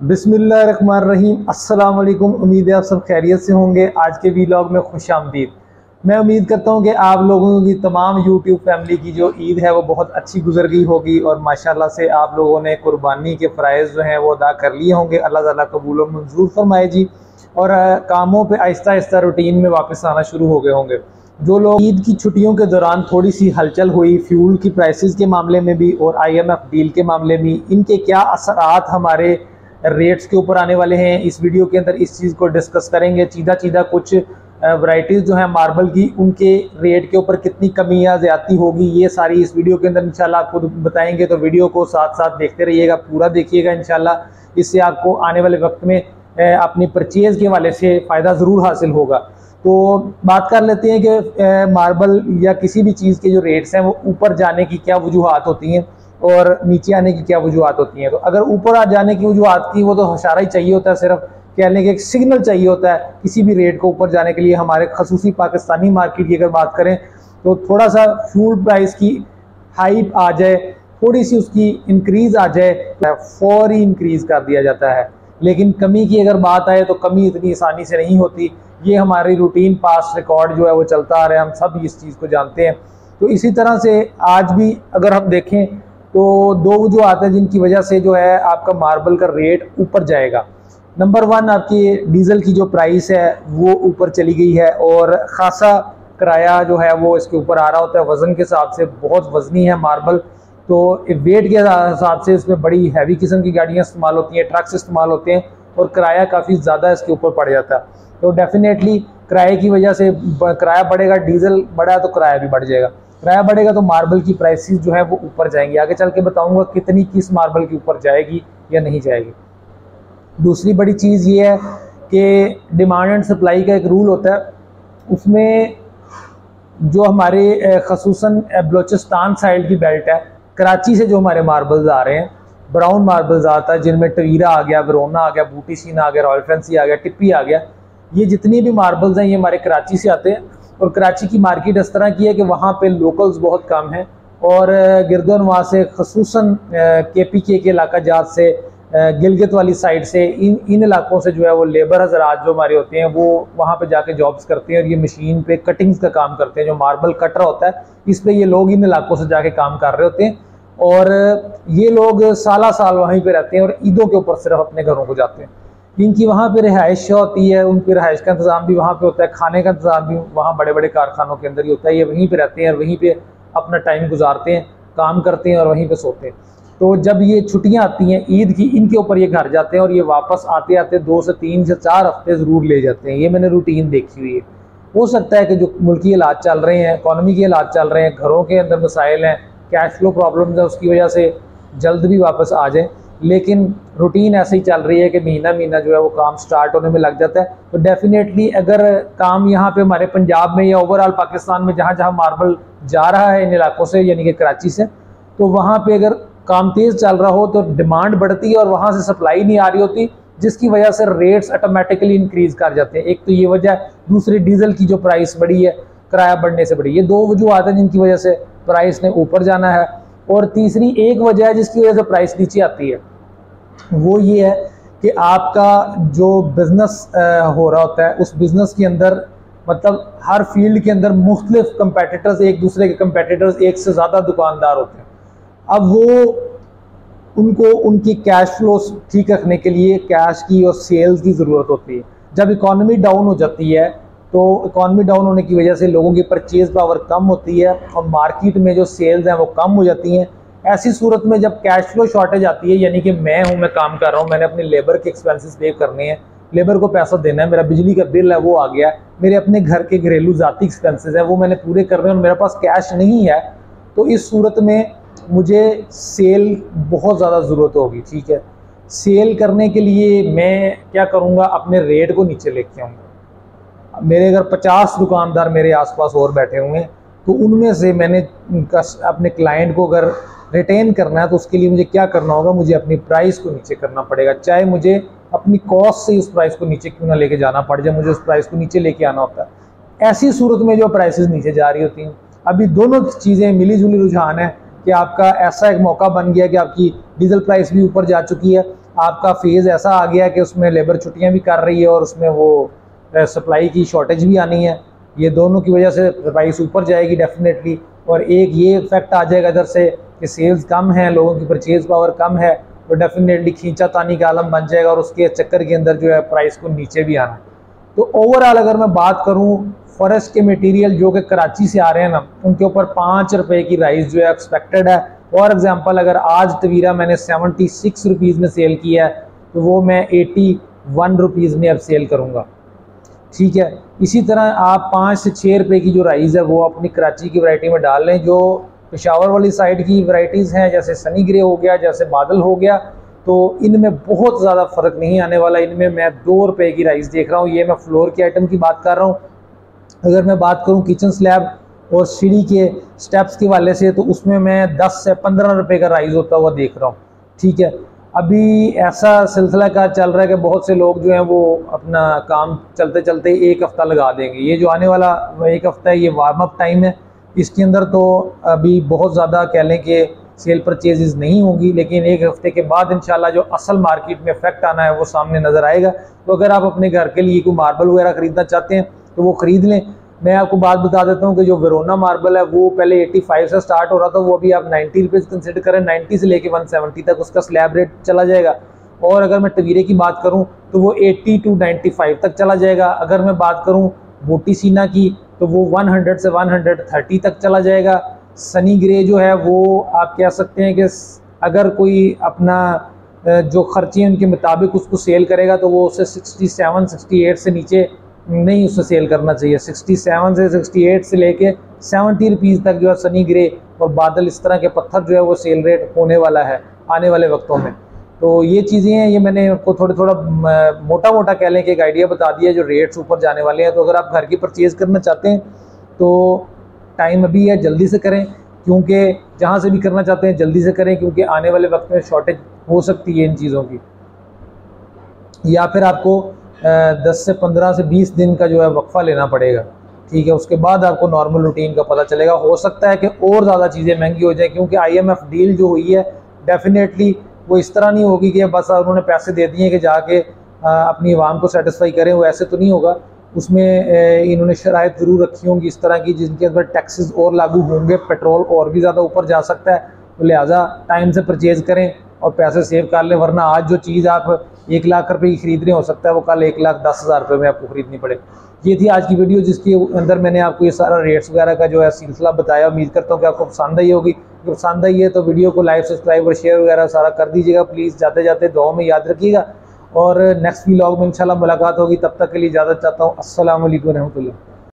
बिस्मिल्लाहिर्रहमानिर्रहीम। अस्सलाम वालेकुम। उम्मीद है आप सब खैरियत से होंगे। आज के व्लॉग में खुश आमदीद। मैं उम्मीद करता हूं कि आप लोगों की तमाम यूट्यूब फैमिली की जो ईद है वो बहुत अच्छी गुजर गई होगी और माशाल्लाह से आप लोगों ने कुर्बानी के फ़राइज़ जो हैं वो अदा कर लिए होंगे। अल्लाह ताला कबूल और मंजूर फरमाए जी। और कामों पे आहिस्ता आहिस्ता रूटीन में वापस आना शुरू हो गए होंगे। जो लोग ईद की छुट्टियों के दौरान थोड़ी सी हलचल हुई फ्यूल की प्राइसेस के मामले में भी और IMF डील के मामले में, इनके क्या असरात हमारे रेट्स के ऊपर आने वाले हैं, इस वीडियो के अंदर इस चीज़ को डिस्कस करेंगे। सीधा सीधा कुछ वैरायटीज़ जो है मार्बल की, उनके रेट के ऊपर कितनी कमी या ज़्यादती होगी, ये सारी इस वीडियो के अंदर इंशाल्लाह आपको बताएंगे। तो वीडियो को साथ साथ देखते रहिएगा, पूरा देखिएगा इंशाल्लाह। इससे आपको आने वाले वक्त में अपनी परचेज़ के हवाले से फ़ायदा ज़रूर हासिल होगा। तो बात कर लेते हैं कि मार्बल या किसी भी चीज़ के जो रेट्स हैं वो ऊपर जाने की क्या वजूहात होती हैं और नीचे आने की क्या वजूहात होती हैं। तो अगर ऊपर आ जाने की वजूहात की, वो तो इशारा ही चाहिए होता है, सिर्फ कहने के एक सिग्नल चाहिए होता है किसी भी रेट को ऊपर जाने के लिए। हमारे खसूसी पाकिस्तानी मार्केट की अगर बात करें तो थोड़ा सा फ्यूल प्राइस की हाइप आ जाए, थोड़ी सी उसकी इंक्रीज़ आ जाए, फौरी इंक्रीज़ कर दिया जाता है। लेकिन कमी की अगर बात आए तो कमी इतनी आसानी से नहीं होती। ये हमारी रूटीन पास्ट रिकॉर्ड जो है वो चलता आ रहा है, हम सब इस चीज़ को जानते हैं। तो इसी तरह से आज भी अगर हम देखें तो दो वजूहात हैं जिनकी वजह से जो है आपका मार्बल का रेट ऊपर जाएगा। नंबर वन, आपकी डीज़ल की जो प्राइस है वो ऊपर चली गई है और ख़ासा किराया जो है वो इसके ऊपर आ रहा होता है। वज़न के हिसाब से बहुत वज़नी है मार्बल, तो वेट के हिसाब से इसमें बड़ी हैवी किस्म की गाड़ियाँ इस्तेमाल होती हैं, ट्रक्स इस्तेमाल होते हैं और किराया काफ़ी ज़्यादा इसके ऊपर पड़ जाता है। तो डेफिनेटली किराए की वजह से किराया बढ़ेगा, डीज़ल बढ़ा तो किराया भी बढ़ जाएगा। किराया बढ़ेगा तो मार्बल की प्राइसेस जो है वो ऊपर जाएंगी। आगे चल के बताऊंगा कितनी किस मार्बल के ऊपर जाएगी या नहीं जाएगी। दूसरी बड़ी चीज़ ये है कि डिमांड एंड सप्लाई का एक रूल होता है। उसमें जो हमारे खसूसन बलोचिस्तान साइड की बेल्ट है, कराची से जो हमारे मार्बल्स आ रहे हैं, ब्राउन मार्बल्स आता है जिनमें टवीरा आ गया, वरोना आ गया, बूटी सीन आ गया, रॉयल फैंसी आ गया, टिप्पी आ गया। ये जितनी भी मार्बल्स हैं ये हमारे कराची से आते हैं। और कराची की मार्केट इस तरह की है कि वहाँ पे लोकल्स बहुत कम हैं और गिरदोनवा से खसूसन KPK के इलाका जात से, गिलगित वाली साइड से, इन इलाकों से जो है वो लेबर हजरात जो हमारे होते हैं वो वहाँ पे जाके जॉब्स करते हैं और ये मशीन पे कटिंग्स का काम करते हैं। जो मार्बल कटर होता है इस पर ये लोग इन इलाकों से जाके काम कर रहे होते हैं और ये लोग साला साल वहीं पे रहते हैं और ईदों के ऊपर सिर्फ अपने घरों को जाते हैं। इनकी वहाँ पे रिहाइश होती है, उनकी रिहाइश का इंतज़ाम भी वहाँ पे होता है, खाने का इंतज़ाम भी वहाँ बड़े बड़े कारखानों के अंदर ही होता है। ये वहीं पे रहते हैं और वहीं पे अपना टाइम गुजारते हैं, काम करते हैं और वहीं पे सोते हैं। तो जब ये छुट्टियाँ आती हैं ईद की, इनके ऊपर ये घर जाते हैं और ये वापस आते आते 2 से 3 से 4 हफ्ते ज़रूर ले जाते हैं। ये मैंने रूटीन देखी हुई है। हो सकता है कि जो मुल्की हालात चल रहे हैं, इकॉनमी के हालात चल रहे हैं, घरों के अंदर मसाइल हैं, कैश फ्लो प्रॉब्लम्स है, उसकी वजह से जल्द भी वापस आ जाए। लेकिन रूटीन ऐसे ही चल रही है कि महीना महीना जो है वो काम स्टार्ट होने में लग जाता है। तो डेफिनेटली अगर काम यहाँ पे हमारे पंजाब में या ओवरऑल पाकिस्तान में जहाँ जहाँ मार्बल जा रहा है इन इलाकों से, यानी कि कराची से, तो वहाँ पे अगर काम तेज़ चल रहा हो तो डिमांड बढ़ती है और वहाँ से सप्लाई नहीं आ रही होती, जिसकी वजह से रेट्स ऑटोमेटिकली इंक्रीज़ कर जाते हैं। एक तो ये वजह है, दूसरी डीज़ल की जो प्राइस बढ़ी है किराया बढ़ने से बढ़ी। ये दो वजूहात हैं जिनकी वजह से प्राइस ने ऊपर जाना है। और तीसरी एक वजह है जिसकी वजह से प्राइस नीचे आती है, वो ये है कि आपका जो बिज़नेस हो रहा होता है उस बिज़नेस के अंदर, मतलब हर फील्ड के अंदर मुख्तलिफ कंपेटिटर्स, एक दूसरे के कंपेटिटर्स, एक से ज़्यादा दुकानदार होते हैं। अब वो उनको उनकी कैश फ्लो ठीक रखने के लिए कैश की और सेल्स की ज़रूरत होती है। जब इकॉनमी डाउन हो जाती है तो इकॉनमी डाउन होने की वजह से लोगों की परचेज़ पावर कम होती है और मार्केट में जो सेल्स हैं वो कम हो जाती हैं। ऐसी सूरत में जब कैश फ्लो शॉर्टेज आती है, यानी कि मैं काम कर रहा हूँ, मैंने अपने लेबर के एक्सपेंसेस पे करने हैं, लेबर को पैसा देना है, मेरा बिजली का बिल है वो आ गया, मेरे अपने घर के घरेलू ज़ाती एक्सपेंसेस हैं वो मैंने पूरे करने हैं और मेरे पास कैश नहीं है, तो इस सूरत में मुझे सेल बहुत ज़्यादा ज़रूरत होगी। ठीक है, सेल करने के लिए मैं क्या करूँगा, अपने रेट को नीचे लेके आऊँगा। मेरे अगर 50 दुकानदार मेरे आसपास और बैठे हुए हैं तो उनमें से मैंने अपने क्लाइंट को अगर रिटेन करना है तो उसके लिए मुझे क्या करना होगा, मुझे अपनी प्राइस को नीचे करना पड़ेगा। चाहे मुझे अपनी कॉस्ट से उस प्राइस को नीचे क्यों ना लेके जाना पड़ जाए, मुझे उस प्राइस को नीचे लेके आना होता है। ऐसी सूरत में जो प्राइसेस नीचे जा रही होती हैं, अभी दोनों चीज़ें मिली जुली रुझान है कि आपका ऐसा एक मौका बन गया कि आपकी डीजल प्राइस भी ऊपर जा चुकी है, आपका फेज़ ऐसा आ गया कि उसमें लेबर छुट्टियां भी कर रही है और उसमें वो सप्लाई की शॉर्टेज भी आनी है, ये दोनों की वजह से प्राइस ऊपर जाएगी डेफिनेटली। और एक ये इफेक्ट आ जाएगा इधर से कि सेल्स कम है, लोगों की परचेज पावर कम है, तो डेफिनेटली खींचा तानी का आलम बन जाएगा और उसके चक्कर के अंदर जो है प्राइस को नीचे भी आना है। तो ओवरऑल अगर मैं बात करूं, फॉरेस्ट के मटेरियल जो कि कराची से आ रहे हैं ना, उनके ऊपर 5 रुपए की राइस जो है एक्सपेक्टेड है। फॉर एग्जांपल अगर आज तवीरा मैंने 76 रुपीज़ में सेल किया है तो वो मैं 81 रुपीज़ में अब सेल करूँगा, ठीक है। इसी तरह आप 5 से 6 रुपए की जो राइस है वो अपनी कराची की वैरायटी में डाल लें। जो पेशावर वाली साइड की वैरायटीज़ हैं जैसे सनी ग्रे हो गया, जैसे बादल हो गया, तो इनमें बहुत ज़्यादा फ़र्क नहीं आने वाला। इनमें मैं 2 रुपए की राइस देख रहा हूँ। ये मैं फ्लोर के आइटम की बात कर रहा हूँ। अगर मैं बात करूँ किचन स्लैब और सीढ़ी के स्टेप्स के वाले से, तो उसमें मैं 10 से 15 रुपए का राइस होता हुआ देख रहा हूँ, ठीक है। अभी ऐसा सिलसिला का चल रहा है कि बहुत से लोग जो हैं वो अपना काम चलते चलते 1 हफ़्ता लगा देंगे। ये जो आने वाला 1 हफ़्ता है ये वार्म अप टाइम है, इसके अंदर तो अभी बहुत ज़्यादा कह लें कि सेल परचेजेस नहीं होंगी, लेकिन 1 हफ़्ते के बाद इंशाल्लाह जो असल मार्केट में इफेक्ट आना है वो सामने नज़र आएगा। तो अगर आप अपने घर के लिए कोई मार्बल वगैरह ख़रीदना चाहते हैं तो वो ख़रीद लें। मैं आपको बात बता देता हूँ कि जो वेरोना मार्बल है वो पहले 85 से स्टार्ट हो रहा था, वो अभी आप 90 रुपीज़ कंसिडर करें, 90 से लेके 170 तक उसका स्लैब रेट चला जाएगा। और अगर मैं तवीरे की बात करूँ तो वो 80 to 95 तक चला जाएगा। अगर मैं बात करूँ बोटी सीना की तो वो 100 से 130 तक चला जाएगा। सनी ग्रे जो है वो आप कह सकते हैं कि अगर कोई अपना जो खर्चे उनके मुताबिक उसको सेल करेगा तो वो उसे 67 68 से नीचे नहीं उससे सेल करना चाहिए। 67 से 68 से लेके 70 रुपीज़ तक जो है सनी ग्रे और बादल इस तरह के पत्थर जो है वो सेल रेट होने वाला है आने वाले वक्तों में। तो ये चीज़ें हैं, ये मैंने आपको थोड़ा मोटा मोटा कह लें कि एक आइडिया बता दिया जो रेट्स ऊपर जाने वाले हैं। तो अगर आप घर की परचेज़ करना चाहते हैं तो टाइम अभी है, जल्दी से करें, क्योंकि जहाँ से भी करना चाहते हैं जल्दी से करें, क्योंकि आने वाले वक्त में शॉर्टेज हो सकती है इन चीज़ों की। या फिर आपको 10 से 15 से 20 दिन का जो है वक्फा लेना पड़ेगा, ठीक है। उसके बाद आपको नॉर्मल रूटीन का पता चलेगा। हो सकता है कि और ज़्यादा चीज़ें महंगी हो जाए, क्योंकि IMF डील जो हुई है डेफिनेटली वो इस तरह नहीं होगी कि बस उन्होंने पैसे दे दिए कि जाके अपनी आवाम को सेटिस्फाई करें, वो ऐसे तो नहीं होगा। उसमें इन्होंने शराइत ज़रूर रखी होंगी इस तरह की जिनके अंदर टैक्सेस और लागू होंगे, पेट्रोल और भी ज़्यादा ऊपर जा सकता है। तो लिहाजा टाइम से परचेज़ करें और पैसे सेव कर लें, वरना आज जो चीज़ आप 1 लाख रुपए की खरीद रहे हो सकता है वो कल 1,10,000 रुपये में आपको खरीदनी पड़े। ये थी आज की वीडियो जिसके अंदर मैंने आपको ये सारा रेट्स वगैरह का जो है सिलसिला बताया। उम्मीद करता हूँ कि आपको पसंद आई होगी। अगर पसंद आई है तो वीडियो को लाइक, सब्सक्राइब और शेयर वगैरह सारा कर दीजिएगा प्लीज़। जाते जाते दुआ में याद रखिएगा और नेक्स्ट व्लॉग में इंशाल्लाह मुलाकात होगी। तब तक के लिए इजाज़त चाहता हूँ। अस्सलाम वालेकुम रहमतुल्लाह।